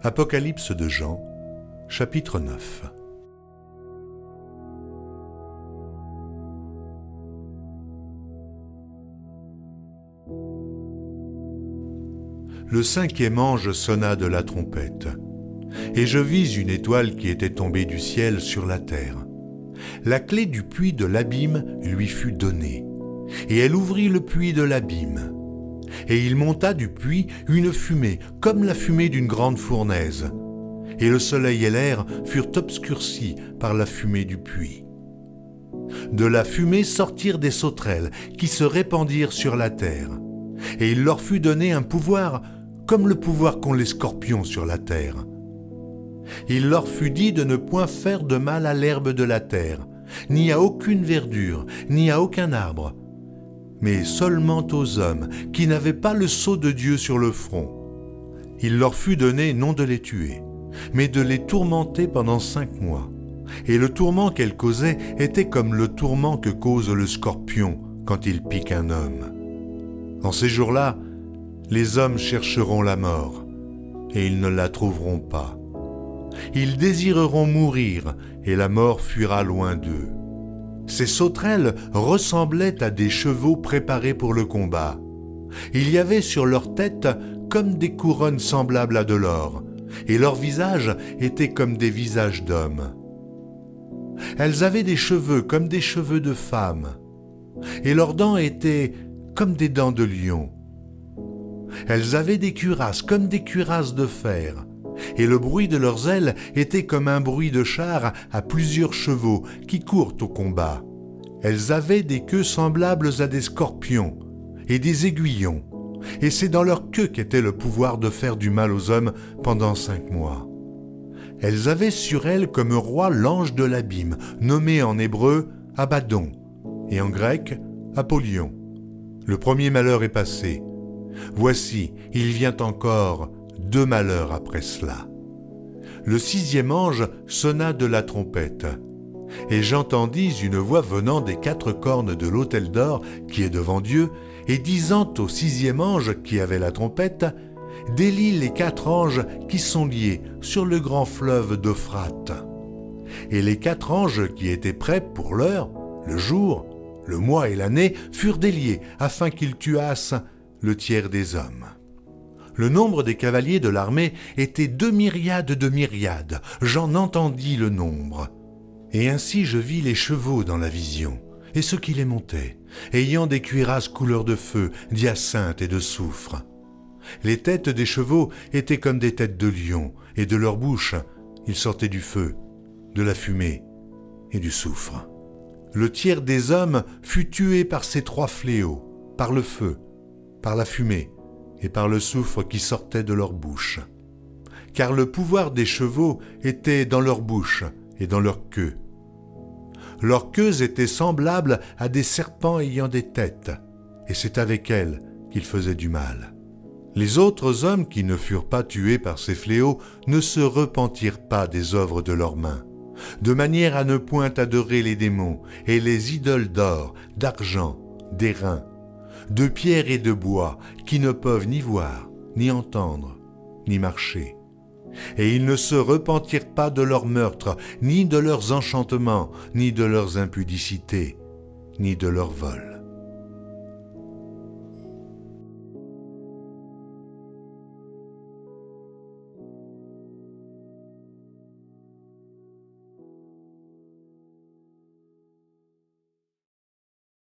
Apocalypse de Jean, chapitre 9. Le cinquième ange sonna de la trompette, et je vis une étoile qui était tombée du ciel sur la terre. La clé du puits de l'abîme lui fut donnée, et elle ouvrit le puits de l'abîme. Et il monta du puits une fumée, comme la fumée d'une grande fournaise, et le soleil et l'air furent obscurcis par la fumée du puits. De la fumée sortirent des sauterelles qui se répandirent sur la terre, et il leur fut donné un pouvoir comme le pouvoir qu'ont les scorpions sur la terre. Il leur fut dit de ne point faire de mal à l'herbe de la terre, ni à aucune verdure, ni à aucun arbre, mais seulement aux hommes qui n'avaient pas le sceau de Dieu sur le front. Il leur fut donné non de les tuer, mais de les tourmenter pendant 5 mois. Et le tourment qu'elles causaient était comme le tourment que cause le scorpion quand il pique un homme. En ces jours-là, les hommes chercheront la mort, et ils ne la trouveront pas. Ils désireront mourir, et la mort fuira loin d'eux. Ces sauterelles ressemblaient à des chevaux préparés pour le combat. Il y avait sur leur tête comme des couronnes semblables à de l'or, et leurs visages étaient comme des visages d'hommes. Elles avaient des cheveux comme des cheveux de femmes, et leurs dents étaient comme des dents de lion. Elles avaient des cuirasses comme des cuirasses de fer, et le bruit de leurs ailes était comme un bruit de char à plusieurs chevaux qui courent au combat. Elles avaient des queues semblables à des scorpions et des aiguillons, et c'est dans leur queue qu'était le pouvoir de faire du mal aux hommes pendant 5 mois. Elles avaient sur elles comme roi l'ange de l'abîme, nommé en hébreu Abaddon, et en grec Apollyon. Le premier malheur est passé. Voici, il vient encore 2 malheurs après cela. Le 6e ange sonna de la trompette, et j'entendis une voix venant des 4 cornes de l'autel d'or qui est devant Dieu, et disant au 6e ange qui avait la trompette, « Délie les 4 anges qui sont liés sur le grand fleuve d'Euphrate. » Et les 4 anges qui étaient prêts pour l'heure, le jour, le mois et l'année furent déliés afin qu'ils tuassent le tiers des hommes. Le nombre des cavaliers de l'armée était 2 myriades de myriades, j'en entendis le nombre. Et ainsi je vis les chevaux dans la vision, et ceux qui les montaient, ayant des cuirasses couleur de feu, d'hyacinthe et de soufre. Les têtes des chevaux étaient comme des têtes de lions, et de leur bouche il sortait du feu, de la fumée et du soufre. Le tiers des hommes fut tué par ces 3 fléaux, par le feu, par la fumée et par le soufre qui sortait de leur bouche. Car le pouvoir des chevaux était dans leur bouche et dans leur queue. Leurs queues étaient semblables à des serpents ayant des têtes, et c'est avec elles qu'ils faisaient du mal. Les autres hommes qui ne furent pas tués par ces fléaux ne se repentirent pas des œuvres de leurs mains, de manière à ne point adorer les démons et les idoles d'or, d'argent, d'airain, de pierre et de bois, qui ne peuvent ni voir, ni entendre, ni marcher. Et ils ne se repentirent pas de leurs meurtres, ni de leurs enchantements, ni de leurs impudicités, ni de leurs vols.